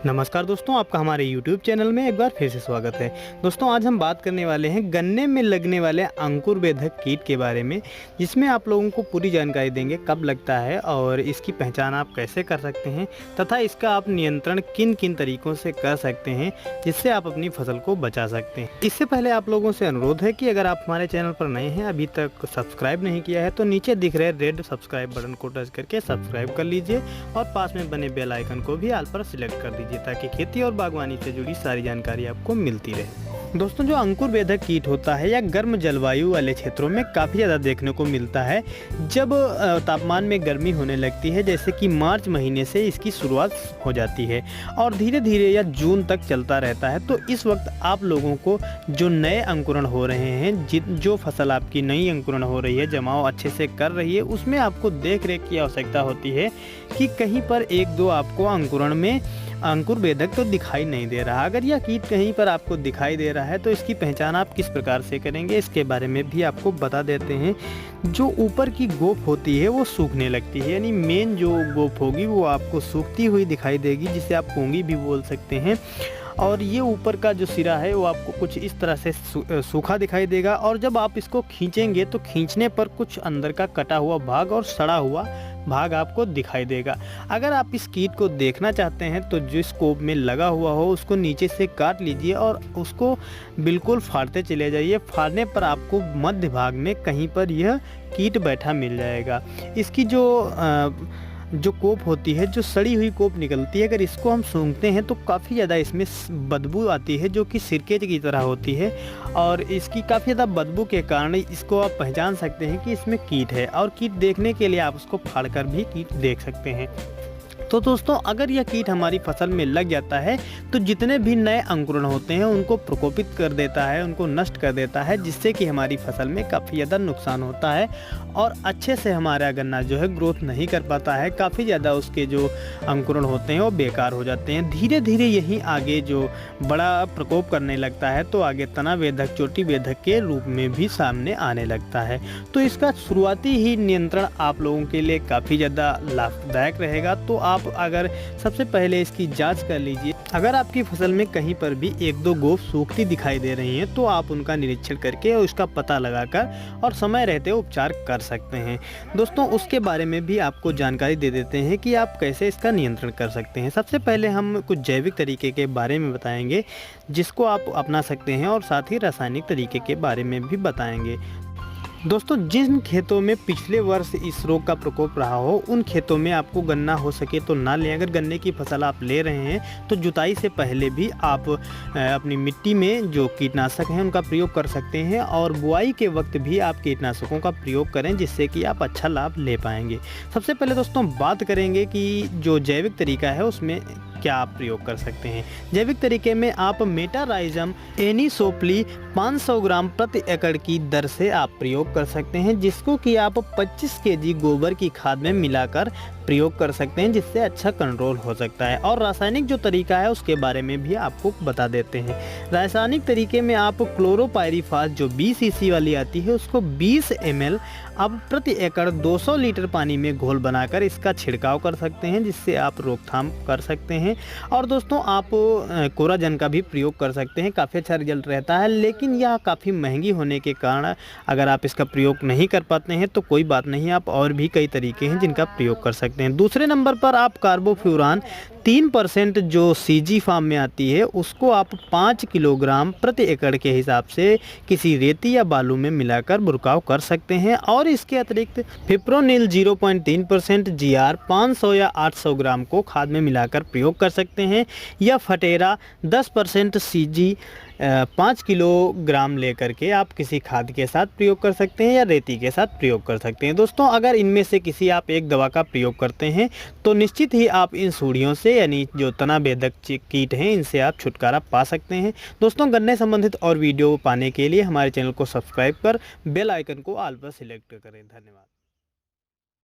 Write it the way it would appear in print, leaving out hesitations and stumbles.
नमस्कार दोस्तों, आपका हमारे YouTube चैनल में एक बार फिर से स्वागत है। दोस्तों, आज हम बात करने वाले हैं गन्ने में लगने वाले अंकुर बेधक कीट के बारे में, जिसमें आप लोगों को पूरी जानकारी देंगे कब लगता है और इसकी पहचान आप कैसे कर सकते हैं तथा इसका आप नियंत्रण किन किन तरीकों से कर सकते हैं जिससे आप अपनी फसल को बचा सकते हैं। इससे पहले आप लोगों से अनुरोध है कि अगर आप हमारे चैनल पर नए हैं, अभी तक सब्सक्राइब नहीं किया है, तो नीचे दिख रहे रेड सब्सक्राइब बटन को टच करके सब्सक्राइब कर लीजिए और पास में बने बेल आइकन को भी ऑल पर सिलेक्ट कर दीजिए ताकि खेती और बागवानी से जुड़ी सारी जानकारी आपको मिलती रहे। दोस्तों, जो अंकुर बेधक कीट होता है या गर्म जलवायु वाले क्षेत्रों में काफ़ी ज़्यादा देखने को मिलता है। जब तापमान में गर्मी होने लगती है, जैसे कि मार्च महीने से इसकी शुरुआत हो जाती है और धीरे धीरे या जून तक चलता रहता है, तो इस वक्त आप लोगों को जो नए अंकुरण हो रहे हैं, जो फसल आपकी नई अंकुरण हो रही है, जमाव अच्छे से कर रही है, उसमें आपको देख रेख की आवश्यकता होती है कि कहीं पर एक दो आपको अंकुरण में अंकुर बेधक तो दिखाई नहीं दे रहा। अगर यह कीट कहीं पर आपको दिखाई दे रहा है तो इसकी पहचान आप किस प्रकार से करेंगे, इसके बारे में भी आपको बता देते हैं। जो ऊपर की गोप होती है वो सूखने लगती है, यानी मेन जो गोप होगी वो आपको सूखती हुई दिखाई देगी, जिसे आप पोंगी भी बोल सकते हैं। और ये ऊपर का जो सिरा है वो आपको कुछ इस तरह से सूखा दिखाई देगा और जब आप इसको खींचेंगे तो खींचने पर कुछ अंदर का कटा हुआ भाग और सड़ा हुआ भाग आपको दिखाई देगा। अगर आप इस कीट को देखना चाहते हैं तो जो स्कोप में लगा हुआ हो उसको नीचे से काट लीजिए और उसको बिल्कुल फाड़ते चले जाइए। फाड़ने पर आपको मध्य भाग में कहीं पर यह कीट बैठा मिल जाएगा। इसकी जो कोप होती है, जो सड़ी हुई कोप निकलती है, अगर इसको हम सूंघते हैं तो काफ़ी ज़्यादा इसमें बदबू आती है, जो कि सिरके की तरह होती है और इसकी काफ़ी ज़्यादा बदबू के कारण इसको आप पहचान सकते हैं कि इसमें कीट है। और कीट देखने के लिए आप उसको फाड़कर भी कीट देख सकते हैं। तो दोस्तों, अगर यह कीट हमारी फसल में लग जाता है तो जितने भी नए अंकुरण होते हैं उनको प्रकोपित कर देता है, उनको नष्ट कर देता है, जिससे कि हमारी फसल में काफ़ी ज़्यादा नुकसान होता है और अच्छे से हमारा गन्ना जो है ग्रोथ नहीं कर पाता है। काफ़ी ज़्यादा उसके जो अंकुरण होते हैं वो बेकार हो जाते हैं। धीरे धीरे यही आगे जो बड़ा प्रकोप करने लगता है तो आगे तना बेधक, चोटी बेधक के रूप में भी सामने आने लगता है। तो इसका शुरुआती ही नियंत्रण आप लोगों के लिए काफ़ी ज़्यादा लाभदायक रहेगा। तो आप अगर सबसे पहले इसकी जांच कर लीजिए। अगर आपकी फसल में कहीं पर भी एक दो गोप सूखती दिखाई दे रही हैं तो आप उनका निरीक्षण करके और उसका पता लगाकर और समय रहते उपचार कर सकते हैं। दोस्तों, उसके बारे में भी आपको जानकारी दे देते हैं कि आप कैसे इसका नियंत्रण कर सकते हैं। सबसे पहले हम कुछ जैविक तरीके के बारे में बताएंगे जिसको आप अपना सकते हैं और साथ ही रासायनिक तरीके के बारे में भी बताएंगे। दोस्तों, जिन खेतों में पिछले वर्ष इस रोग का प्रकोप रहा हो उन खेतों में आपको गन्ना हो सके तो ना लें। अगर गन्ने की फसल आप ले रहे हैं तो जुताई से पहले भी आप अपनी मिट्टी में जो कीटनाशक हैं उनका प्रयोग कर सकते हैं और बुआई के वक्त भी आप कीटनाशकों का प्रयोग करें, जिससे कि आप अच्छा लाभ ले पाएंगे। सबसे पहले दोस्तों बात करेंगे कि जो जैविक तरीका है उसमें क्या आप प्रयोग कर सकते हैं। जैविक तरीके में आप मेटाराइजम एनिसोप्ली 500 ग्राम प्रति एकड़ की दर से आप प्रयोग कर सकते हैं, जिसको कि आप 25 केजी गोबर की खाद में मिलाकर प्रयोग कर सकते हैं, जिससे अच्छा कंट्रोल हो सकता है। और रासायनिक जो तरीका है उसके बारे में भी आपको बता देते हैं। रासायनिक तरीके में आप क्लोरोपाइरीफास जो 20 सीसी वाली आती है उसको 20 ml आप प्रति एकड़ 200 लीटर पानी में घोल बनाकर इसका छिड़काव कर सकते हैं, जिससे आप रोकथाम कर सकते हैं। और दोस्तों, आप कोराजन का भी प्रयोग कर सकते हैं, काफ़ी अच्छा रिजल्ट रहता है, लेकिन यह काफ़ी महंगी होने के कारण अगर आप इसका प्रयोग नहीं कर पाते हैं तो कोई बात नहीं, आप और भी कई तरीके हैं जिनका प्रयोग कर सकते हैं। दूसरे नंबर पर आप कार्बोफ्यूरान 3% जो सीजी फार्म में आती है उसको आप 5 किलोग्राम प्रति एकड़ के हिसाब से किसी रेती या बालू में मिलाकर बुरकाव कर सकते हैं। और इसके अतिरिक्त फिप्रोनिल 0.3% GR 500 या 800 ग्राम को खाद में मिलाकर प्रयोग कर सकते हैं, या फटेरा 10% CG 5 किलोग्राम लेकर के आप किसी खाद के साथ प्रयोग कर सकते हैं या रेती के साथ प्रयोग कर सकते हैं। दोस्तों, अगर इनमें से किसी आप एक दवा का प्रयोग करते हैं तो निश्चित ही आप इन सूढ़ियों से, यानी जो तना बेधक कीट हैं, इनसे आप छुटकारा पा सकते हैं। दोस्तों, गन्ने संबंधित और वीडियो पाने के लिए हमारे चैनल को सब्सक्राइब कर बेल आइकन को ऑल पर सिलेक्ट करें। धन्यवाद।